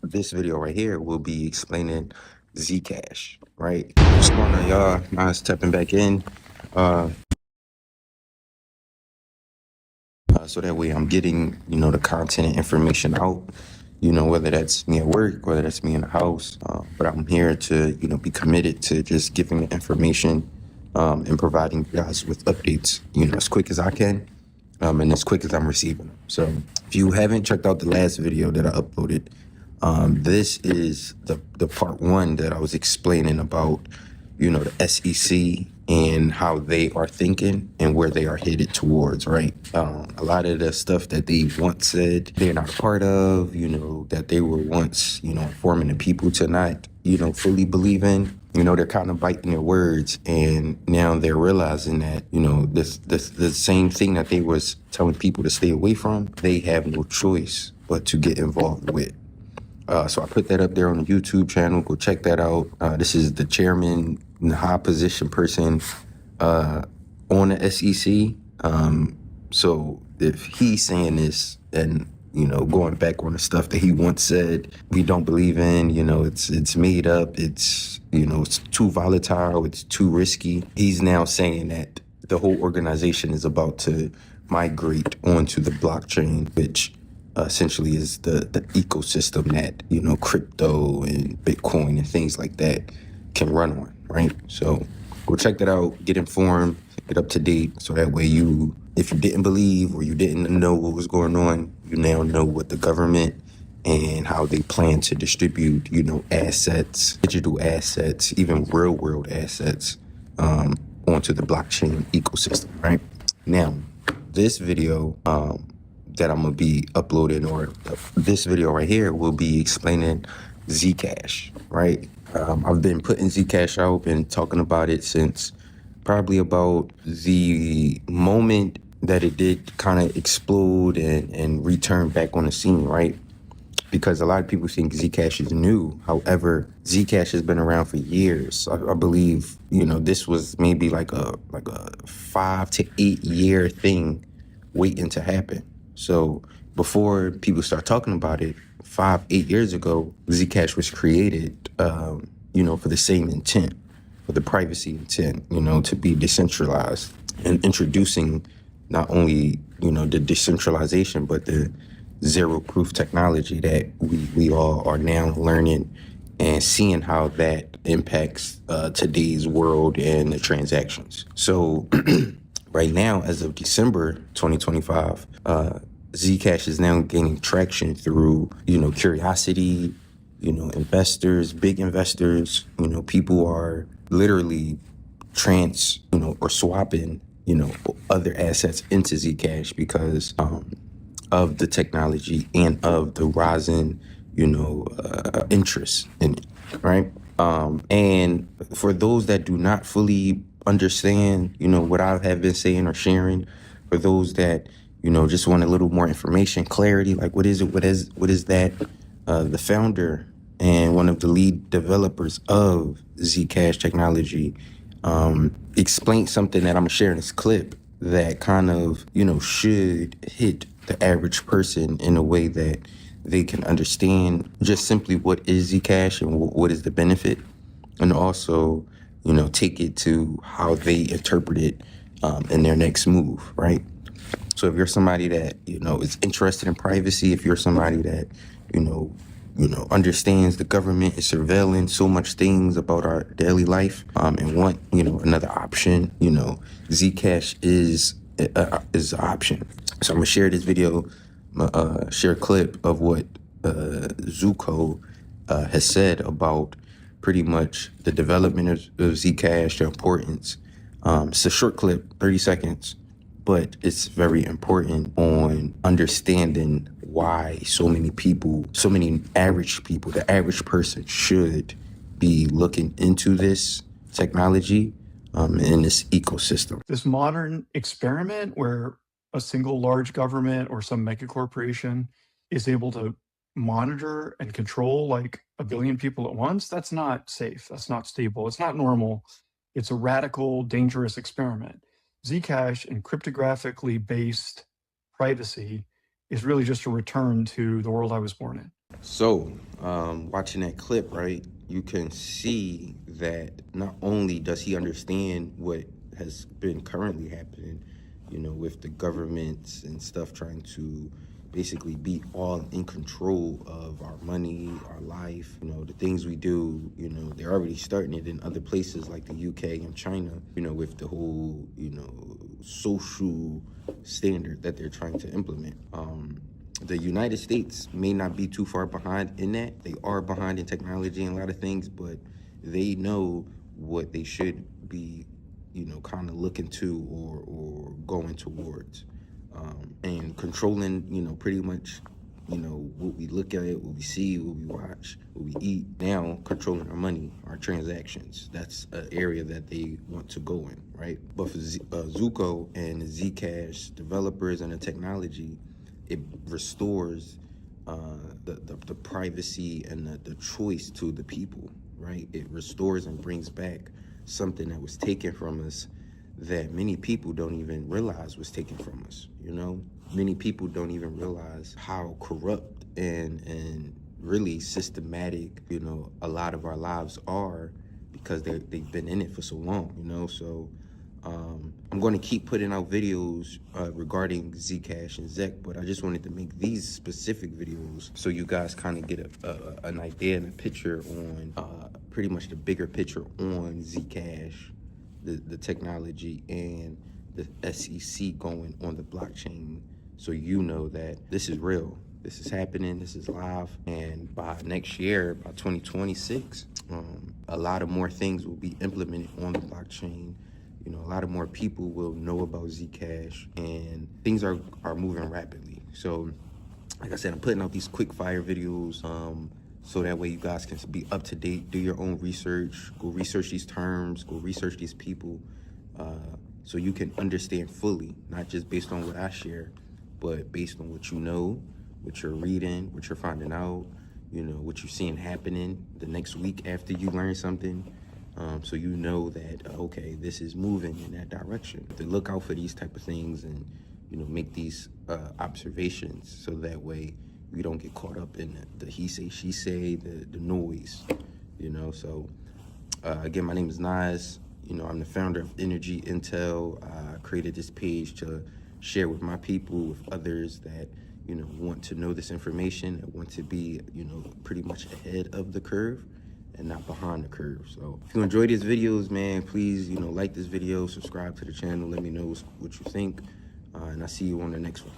This video right here will be explaining Zcash, right? What's going on, y'all? Now stepping back in, so that way I'm getting, the content and information out, whether that's me at work, whether that's me in the house, but I'm here to, be committed to just giving the information, and providing you guys with updates, as quick as I can, and as quick as I'm receiving them. So if you haven't checked out the last video that I uploaded, this is the part one that I was explaining about, the SEC and how they are thinking and where they are headed towards, right? A lot of the stuff that they once said they're not a part of, that they were once, informing the people to not, fully believe in, they're kind of biting their words, and now they're realizing that, the same thing that they was telling people to stay away from, they have no choice but to get involved with. So I put that up there on the YouTube channel. Go check that out. This is the chairman, the high position person on the SEC. So if he's saying this and, going back on the stuff that he once said we don't believe in, it's made up, it's, it's too volatile, it's too risky. He's now saying that the whole organization is about to migrate onto the blockchain, which essentially is the ecosystem that, crypto and Bitcoin and things like that can run on, right? So go check that out, get informed, get up to date, so that way if you didn't believe or you didn't know what was going on, you now know what the government and how they plan to distribute, assets, digital assets, even real world assets, onto the blockchain ecosystem, right? Now, this video, that I'm gonna be uploading, or this video right here will be explaining Zcash, right? I've been putting Zcash out, been talking about it since probably about the moment that it did kind of explode and return back on the scene, right? Because a lot of people think Zcash is new. However, Zcash has been around for years. I believe, this was maybe like a 5 to 8 year thing waiting to happen. So before people start talking about it, 8 years ago, Zcash was created, for the same intent, for the privacy intent, to be decentralized, and introducing not only, the decentralization, but the zero proof technology that we all are now learning and seeing how that impacts today's world and the transactions. So right now, as of December 2025, Zcash is now gaining traction through, curiosity, investors, big investors, people are literally or swapping, other assets into Zcash because of the technology and of the rising, interest in it, right? And for those that do not fully understand, what I have been saying or sharing, for those that, just want a little more information, clarity, like what is it? What is that? The founder and one of the lead developers of Zcash technology explained something that I'm gonna share in this clip that kind of, should hit the average person in a way that they can understand just simply what is Zcash and what is the benefit, and also, take it to how they interpret it in their next move, right? So if you're somebody that, is interested in privacy, if you're somebody that, understands the government is surveilling so much things about our daily life, and want, another option, Zcash is an option. So I'm gonna share this video, share a clip of what Zooko has said about pretty much the development of Zcash, the importance. It's a short clip, 30 seconds, but it's very important on understanding why so many average people, the average person should be looking into this technology in this ecosystem. This modern experiment where a single large government or some mega corporation is able to monitor and control like a billion people at once, that's not safe. That's not stable. It's not normal. It's a radical, dangerous experiment. Zcash and cryptographically based privacy is really just a return to the world I was born in. So, watching that clip, right, you can see that not only does he understand what has been currently happening, you know, with the governments and stuff trying to basically be all in control of our money, our life, you know, the things we do, you know, they're already starting it in other places like the UK and China, you know, with the whole, you know, social standard that they're trying to implement. The United States may not be too far behind in that. They are behind in technology and a lot of things, but they know what they should be, you know, kind of looking to or going towards. And controlling, you know, pretty much, you know, what we look at, what we see, what we watch, what we eat. Now controlling our money, our transactions. That's an area that they want to go in, right? But for zooko and Zcash developers and the technology, it restores the privacy and the choice to the people, right? It restores and brings back something that was taken from us that many people don't even realize was taken from us, you know? Many people don't even realize how corrupt and really systematic, you know, a lot of our lives are because they've been in it for so long, you know? So I'm going to keep putting out videos regarding Zcash and Zec, but I just wanted to make these specific videos so you guys kind of get an idea and a picture on pretty much the bigger picture on Zcash, the technology, and the SEC going on the blockchain, so you know that this is real. This is happening, this is live, and by next year, by 2026, a lot of more things will be implemented on the blockchain. You know, a lot of more people will know about Zcash, and things are moving rapidly. So, like I said, I'm putting out these quick fire videos, so that way you guys can be up to date, do your own research, go research these terms, go research these people, so you can understand fully, not just based on what I share, but based on what you know, what you're reading, what you're finding out, you know, what you're seeing happening the next week after you learn something. So you know that, okay, this is moving in that direction. To look out for these type of things and, you know, make these observations so that way we don't get caught up in the he say, she say, the noise, you know. So again, my name is Nas. You know, I'm the founder of Energy Intel. I created this page to share with my people, with others that, you know, want to know this information, that want to be, you know, pretty much ahead of the curve and not behind the curve. So if you enjoy these videos, man, please, you know, like this video, subscribe to the channel, let me know what you think, and I'll see you on the next one.